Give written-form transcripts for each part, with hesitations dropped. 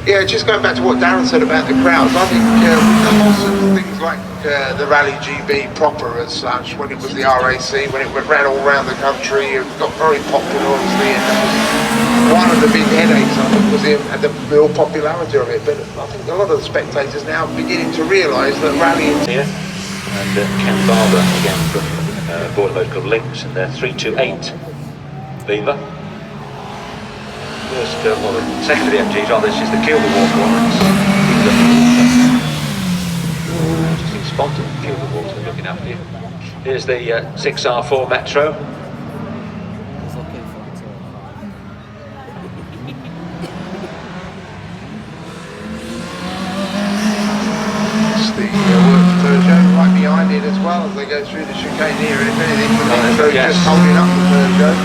yeah, just going back to what Darren said about the crowds, I think because of things like the Rally GB proper as such, when it was the RAC, when it ran all around the country, it got very popular obviously, and that was one of the big headaches I think was the real popularity of it. But I think a lot of the spectators now are beginning to realise that rallying here, and Ken Barber again from board local links, and they're 328 Viva. First, well, the second of the MGs, rather, this is the Kill the Water one. Just in spontaneous Kill the Water looking after you. Here's the 6R4 Metro. it's the Works Peugeot right behind it as well as they go through the chicane here, and if anything, the Metro yes. just holding up the Peugeot.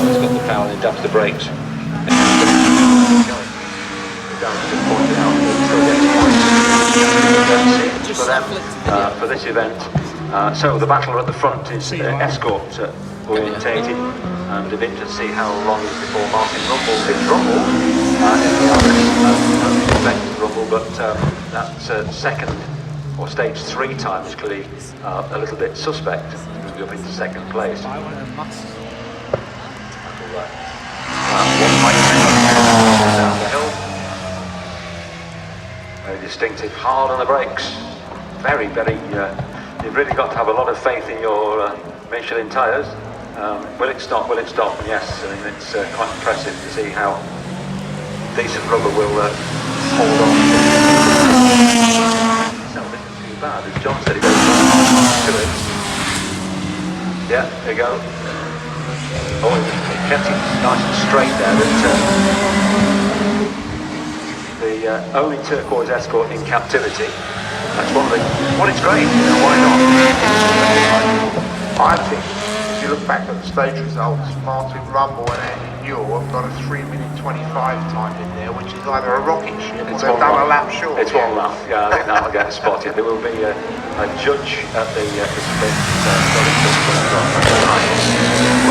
It's got the power and dumps the brakes. For this event, so the battle at the front is escort orientated, and a bit to see how long is before Martin Rumble hits Rumble. Rumble, but that second or stage 3 time is clearly a little bit suspect, moving up into second place. Down the hill. Very distinctive, hard on the brakes. Very, you've really got to have a lot of faith in your Michelin tyres. Will it stop? Will it stop? And yes, I mean, it's quite impressive to see how decent rubber will hold on. It's not too bad, as John said, it goes to it. Yeah, there you go. Oh, it kept it nice and straight there. The only turquoise escort in captivity. That's one of the. Well, it's great. You know, why not? I think if you look back at the stage results, Martin Rumble and Andy Newell have got a 3:25 time in there, which is either a rocket ship or they've done a lap short. It's one lap. Yeah, I think that'll get spotted. There will be a judge at the sprint.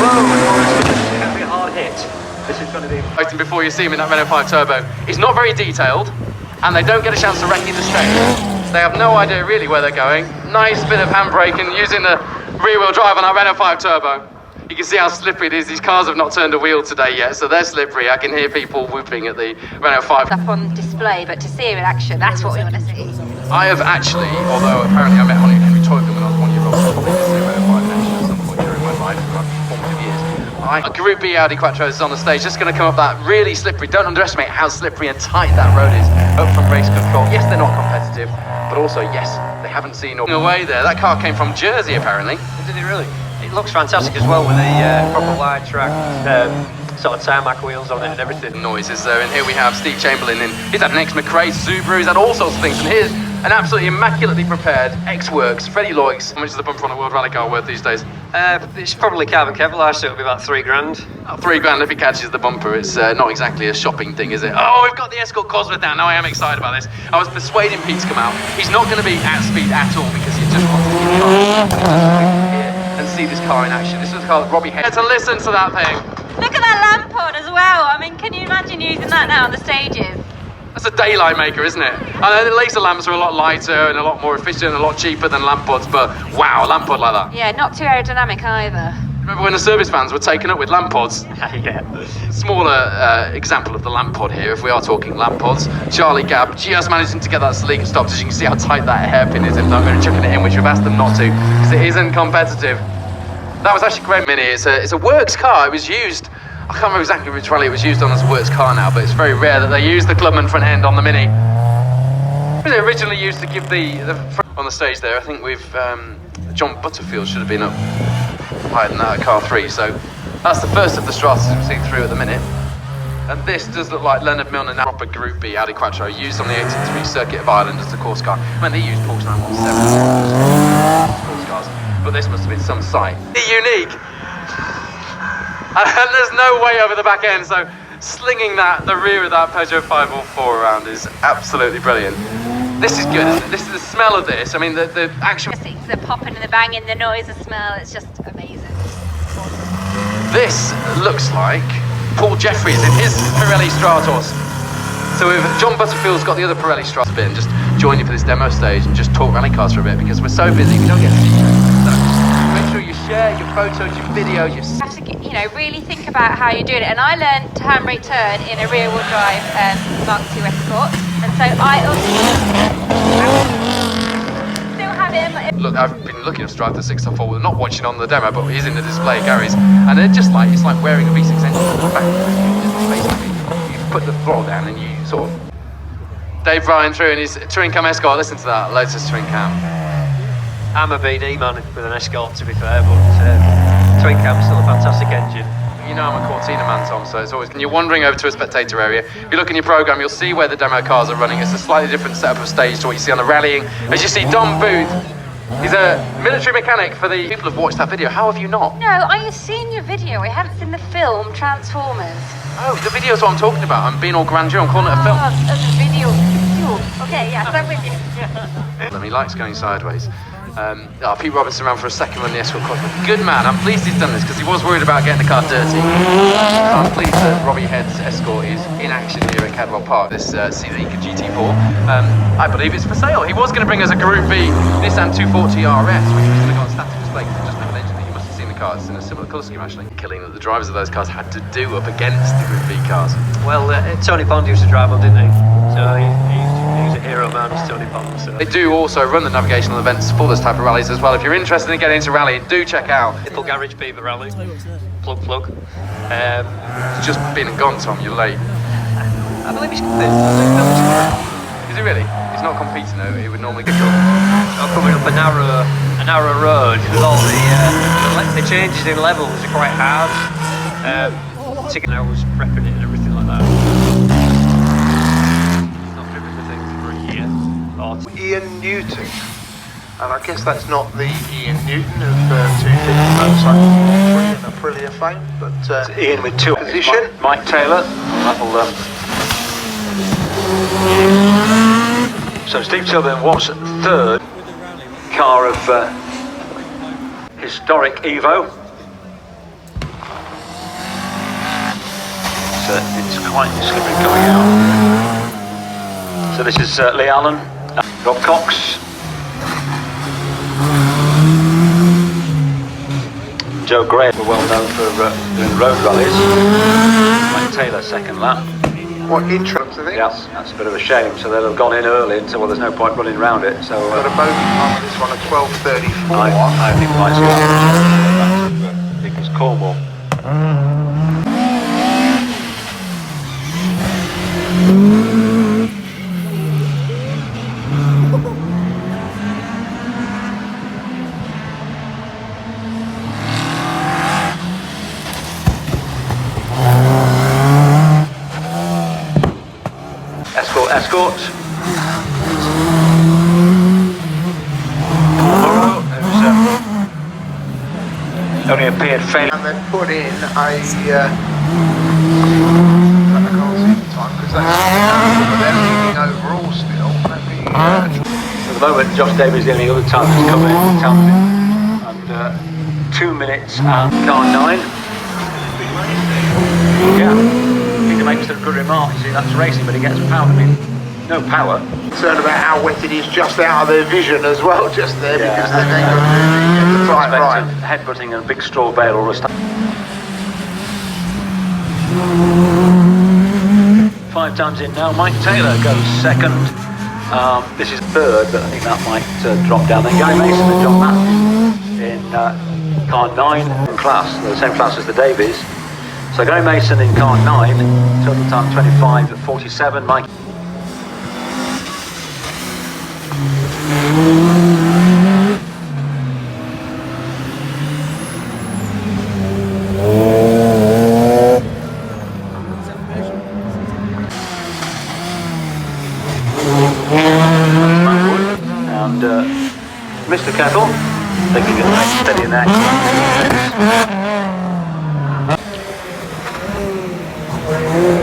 Whoa, it's going to be a hard hit. This is going to be. Before you see him in that Renault 5 Turbo, he's not very detailed, and they don't get a chance to wreck the straight. They have no idea really where they're going. Nice bit of handbrake and using the rear-wheel drive on that Renault 5 Turbo. You can see how slippery it is. These cars have not turned a wheel today yet, so they're slippery. I can hear people whooping at the Renault 5. Up on display, but to see him in action, that's what we want to see. I have actually, although apparently I met Holly and Henry Toygan when I was 1 year old, I probably did see a Renault 5 in action at some point during my life, for about formative years. A Group B Audi Quattro is on the stage, just going to come up that really slippery. Don't underestimate how slippery and tight that road is up from race control. Yes, they're not competitive, but also, yes, they haven't seen all the way there. That car came from Jersey, apparently. Did it really? It looks fantastic as well with the proper wide track, sort of tarmac wheels on it and everything. Noises there, and here we have Steve Chamberlain, and he's had an ex-McRae Subaru, he's had all sorts of things, and here's an absolutely immaculately prepared ex-Works, Freddie Loix. How much is the bumper on a World Rally car worth these days? It's probably carbon Kevlar, so it'll be about £3,000. Oh, £3,000 if he catches the bumper. It's not exactly a shopping thing, is it? Oh, we've got the Escort Cosworth down. Now I am excited about this. I was persuading Pete to come out. He's not going to be at speed at all because he just wants to keep here and see this car in action. This is the car that Robbie had to listen to that thing. Look at that lamp pod as well. I mean, can you imagine using that now on the stages? That's a daylight maker, isn't it? I know the laser lamps are a lot lighter and a lot more efficient and a lot cheaper than lamp pods, but wow, a lamp pod like that. Yeah, not too aerodynamic either. Remember when the service vans were taken up with lamp pods? Yeah. Smaller example of the lamp pod here, if we are talking lamp pods. Charlie Gabb just managing to get that Celica stopped. As you can see how tight that hairpin is, if I'm going to chucking it in, which we've asked them not to, because it isn't competitive. That was actually great. Mini. It's a Works car. It was used. I can't remember exactly which rally it was used on as a Works car now, but it's very rare that they use the Clubman front end on the Mini. It was originally used to give the front on the stage there. I think we've John Butterfield should have been up higher than that at car 3. So that's the first of the Stratas we've seen through at the minute. And this does look like Leonard Milner, now proper Group B Audi Quattro, used on the 83 circuit of Ireland as the course car. I mean, they used Porsche 917 course cars, but this must have been some sight. Unique. And there's no way over the back end, so slinging the rear of that Peugeot 504 around is absolutely brilliant. This is good, isn't it? This is the smell of this. I mean, the actual... The popping and the banging, the noise, the smell, it's just amazing. This looks like Paul Jeffries in his Pirelli Stratos. So if John Butterfield's got the other Pirelli Stratos bit, and just join you for this demo stage and just talk rally cars for a bit, because we're so busy, we don't get to see you. So make sure you share your photos, your videos, your... You have to, really think about how you're doing it. And I learned to handbrake turn in a rear-wheel drive Mark II Escort, and so I also still have it in my... Look, I've been looking at Strive the 604, we're not watching on the demo, but he's in the display, Gary's, and they're just like, it's like wearing a V6 engine on the back. Basically, you put the throttle down and you sort of... Dave Ryan through in his Touring Cam Escort, listen to that, Lotus Touring Cam. I'm a BD man with an Escort, to be fair, but Twin Cam's still a fantastic engine. You know I'm a Cortina man, Tom, so it's always... When you're wandering over to a spectator area, if you look in your programme, you'll see where the demo cars are running. It's a slightly different setup of stage to what you see on the rallying. As you see, Don Booth, he's a military mechanic. For the people who've watched that video, how have you not? No, I've seen your video. I haven't seen the film Transformers. Oh, the video's what I'm talking about. I'm being all grandeur, I'm calling it a film. Oh, the video. Okay, yeah, I'm with you. He likes going sideways. Pete Robertson around for a second run the Escort Cross. Good man, I'm pleased he's done this because he was worried about getting the car dirty. So I'm pleased that Robbie Head's Escort is in action here at Cadwell Park, this Celica GT4. I believe it's for sale. He was going to bring us a Group B Nissan 240 RS, which was going to go on static display. Just like mentioned, you must have seen the car. It's in a similar colour scheme actually. Killing that the drivers of those cars had to do up against the Group B cars. Well, Tony Pond used to drive them, didn't he? So he's a hero man, he's Tony Pond. So. They do also run the navigational events for this type of rallies as well. If you're interested in getting into rallying, do check out Little Garage Beaver Rally. Plug. It's just been and gone, Tom, you're late. I believe he's competing. Is he really? He's not competing though, he would normally get caught. Coming up a narrow road with all the changes in levels are quite hard. Ticket I was prepping it and everything like that. Not driven the thing for a year. Ian Newton, and I guess that's not the Ian Newton of 250 motorcycle Aprilia fame, but Ian with two position. Mike Taylor. That'll, so Steve Tilden was third car of historic Evo. It's quite slippery coming out. So this is Lee Allen, Rob Cox, Joe Gray, were well known for doing road rallies. Mike Taylor second lap. What interrupts, I think? Yeah, that's a bit of a shame. So they'll have gone in early and so well, there's no point running around it. So got a bogey time on this one at 12:34. I think we might see that. I think it's Cornwall. Escort. Only appeared fairly. And then put in a. I can't see the time because that's they're leading overall still. Let me. At the moment, Josh Davies the only other time that's coming in. And 2 minutes and car 9. Yeah. Peter makes a good remark. You see, that's racing, but he gets power. I mean, no power. Concerned about how wet it is just out of their vision as well, just there, Yeah. because they're going to get the tight right. Headbutting and a big straw bale or a stuff. 5 times in now. Mike Taylor goes second. This is third, but I think that might drop down. Then Gary Mason and John Matthews in car 9 class, the same class as the Davies. So Gary Mason in car 9, total time 25:47. Mike. And Mr. Kettle taking it nice steady in that.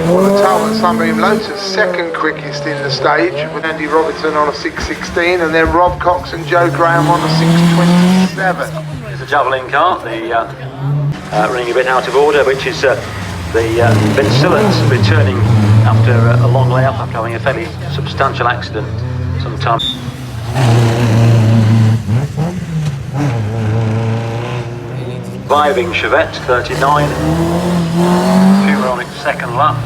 Well, the Talbot Sunbeam Lotus second quickest in the stage with Andy Robertson on a 6:16 and then Rob Cox and Joe Graham on a 6:27. It's a Javelin car, the running a bit out of order, which is The Ben Sillett returning after a long layoff after having a fairly substantial accident sometime. Surviving Chevette 39. Puma on its second lap.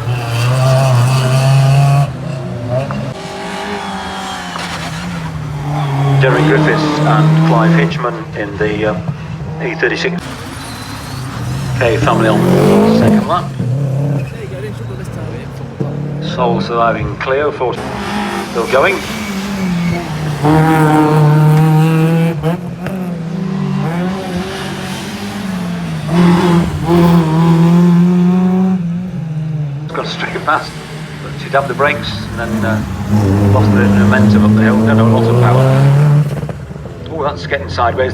Derek Griffiths and Clive Hitchman in the E36. K family on second lap. Sole surviving Clio, 40. Still going. It's got straight past, but she'd have the brakes and then lost the momentum up the hill. Don't know, a lot of power. Oh, that's getting sideways.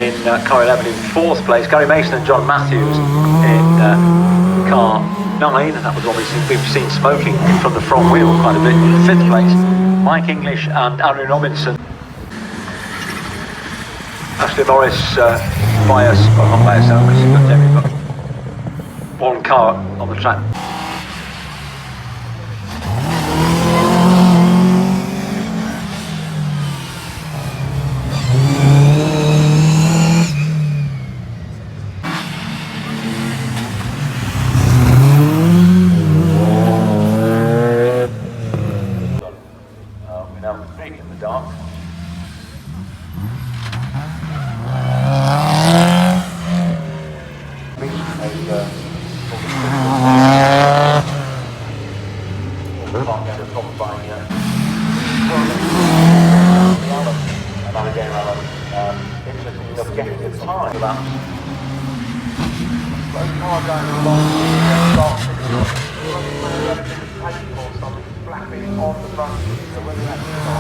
In car 11 in 4th place, Gary Mason and John Matthews in car 9, and that was what we've seen smoking from the front wheel quite a bit. In 5th place, Mike English and Aaron Robinson. Ashley Morris by us, well not by herself, but one car on the track. We're now big in the dark. on the front, so whether that's